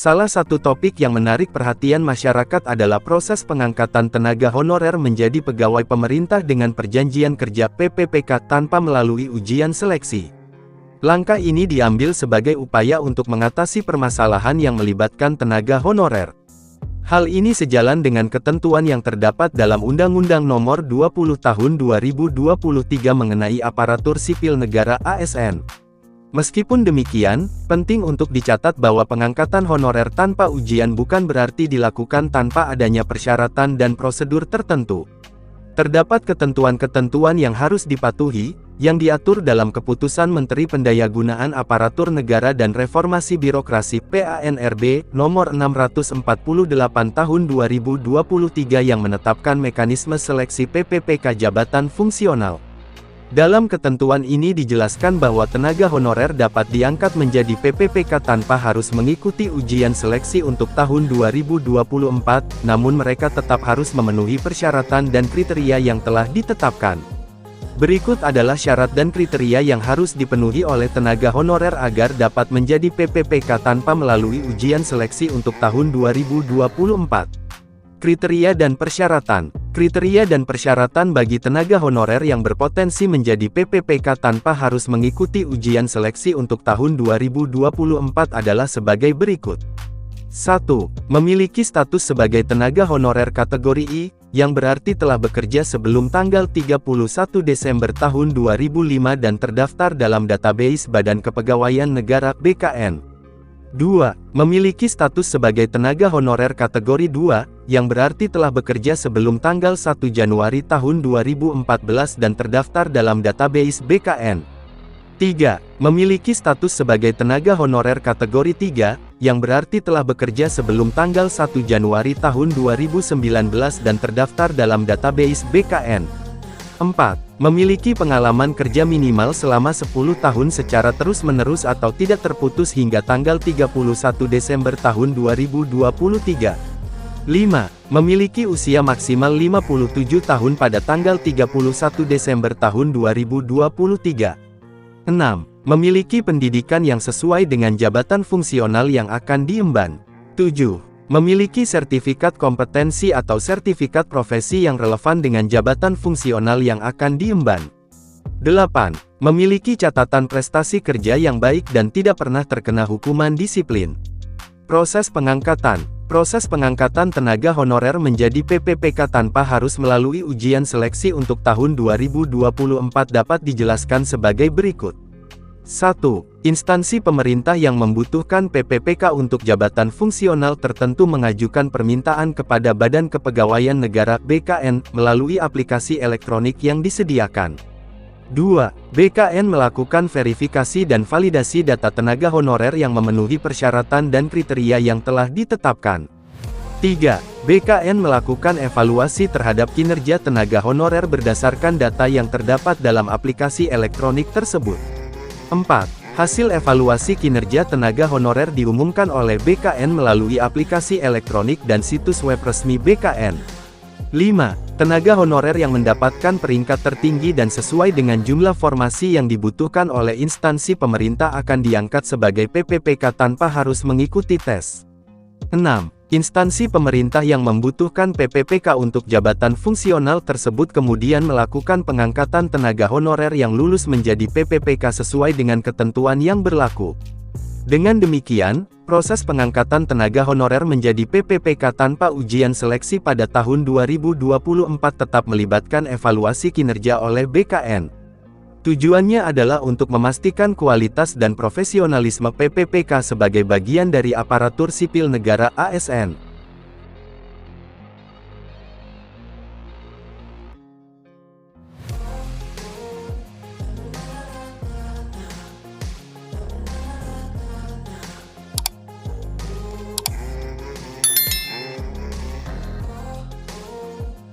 Salah satu topik yang menarik perhatian masyarakat adalah proses pengangkatan tenaga honorer menjadi pegawai pemerintah dengan perjanjian kerja (PPPK) tanpa melalui ujian seleksi. Langkah ini diambil sebagai upaya untuk mengatasi permasalahan yang melibatkan tenaga honorer. Hal ini sejalan dengan ketentuan yang terdapat dalam Undang-Undang Nomor 20 Tahun 2023 mengenai Aparatur Sipil Negara (ASN). Meskipun demikian, penting untuk dicatat bahwa pengangkatan honorer tanpa ujian bukan berarti dilakukan tanpa adanya persyaratan dan prosedur tertentu. Terdapat ketentuan-ketentuan yang harus dipatuhi, yang diatur dalam Keputusan Menteri Pendayagunaan Aparatur Negara dan Reformasi Birokrasi (PANRB) Nomor 648 Tahun 2023 yang menetapkan mekanisme seleksi PPPK jabatan fungsional. Dalam ketentuan ini dijelaskan bahwa tenaga honorer dapat diangkat menjadi PPPK tanpa harus mengikuti ujian seleksi untuk tahun 2024, namun mereka tetap harus memenuhi persyaratan dan kriteria yang telah ditetapkan. Berikut adalah syarat dan kriteria yang harus dipenuhi oleh tenaga honorer agar dapat menjadi PPPK tanpa melalui ujian seleksi untuk tahun 2024. Kriteria dan persyaratan. Kriteria dan persyaratan bagi tenaga honorer yang berpotensi menjadi PPPK tanpa harus mengikuti ujian seleksi untuk tahun 2024 adalah sebagai berikut. 1. Memiliki status sebagai tenaga honorer kategori I, yang berarti telah bekerja sebelum tanggal 31 Desember tahun 2005 dan terdaftar dalam database Badan Kepegawaian Negara (BKN). 2. Memiliki status sebagai tenaga honorer kategori 2, yang berarti telah bekerja sebelum tanggal 1 Januari tahun 2014 dan terdaftar dalam database BKN. 3. Memiliki status sebagai tenaga honorer kategori 3, yang berarti telah bekerja sebelum tanggal 1 Januari tahun 2019 dan terdaftar dalam database BKN. 4. Memiliki pengalaman kerja minimal selama 10 tahun secara terus-menerus atau tidak terputus hingga tanggal 31 Desember tahun 2023. 5. Memiliki usia maksimal 57 tahun pada tanggal 31 Desember tahun 2023. 6. Memiliki pendidikan yang sesuai dengan jabatan fungsional yang akan diemban. 7. Memiliki sertifikat kompetensi atau sertifikat profesi yang relevan dengan jabatan fungsional yang akan diemban. 8. Memiliki catatan prestasi kerja yang baik dan tidak pernah terkena hukuman disiplin. Proses pengangkatan. Proses pengangkatan tenaga honorer menjadi PPPK tanpa harus melalui ujian seleksi untuk tahun 2024 dapat dijelaskan sebagai berikut. 1. Instansi pemerintah yang membutuhkan PPPK untuk jabatan fungsional tertentu mengajukan permintaan kepada Badan Kepegawaian Negara (BKN) melalui aplikasi elektronik yang disediakan. 2. BKN melakukan verifikasi dan validasi data tenaga honorer yang memenuhi persyaratan dan kriteria yang telah ditetapkan. 3. BKN melakukan evaluasi terhadap kinerja tenaga honorer berdasarkan data yang terdapat dalam aplikasi elektronik tersebut. 4. Hasil evaluasi kinerja tenaga honorer diumumkan oleh BKN melalui aplikasi elektronik dan situs web resmi BKN. 5. Tenaga honorer yang mendapatkan peringkat tertinggi dan sesuai dengan jumlah formasi yang dibutuhkan oleh instansi pemerintah akan diangkat sebagai PPPK tanpa harus mengikuti tes. 6. Instansi pemerintah yang membutuhkan PPPK untuk jabatan fungsional tersebut kemudian melakukan pengangkatan tenaga honorer yang lulus menjadi PPPK sesuai dengan ketentuan yang berlaku. Dengan demikian, proses pengangkatan tenaga honorer menjadi PPPK tanpa ujian seleksi pada tahun 2024 tetap melibatkan evaluasi kinerja oleh BKN. Tujuannya adalah untuk memastikan kualitas dan profesionalisme PPPK sebagai bagian dari aparatur sipil negara (ASN).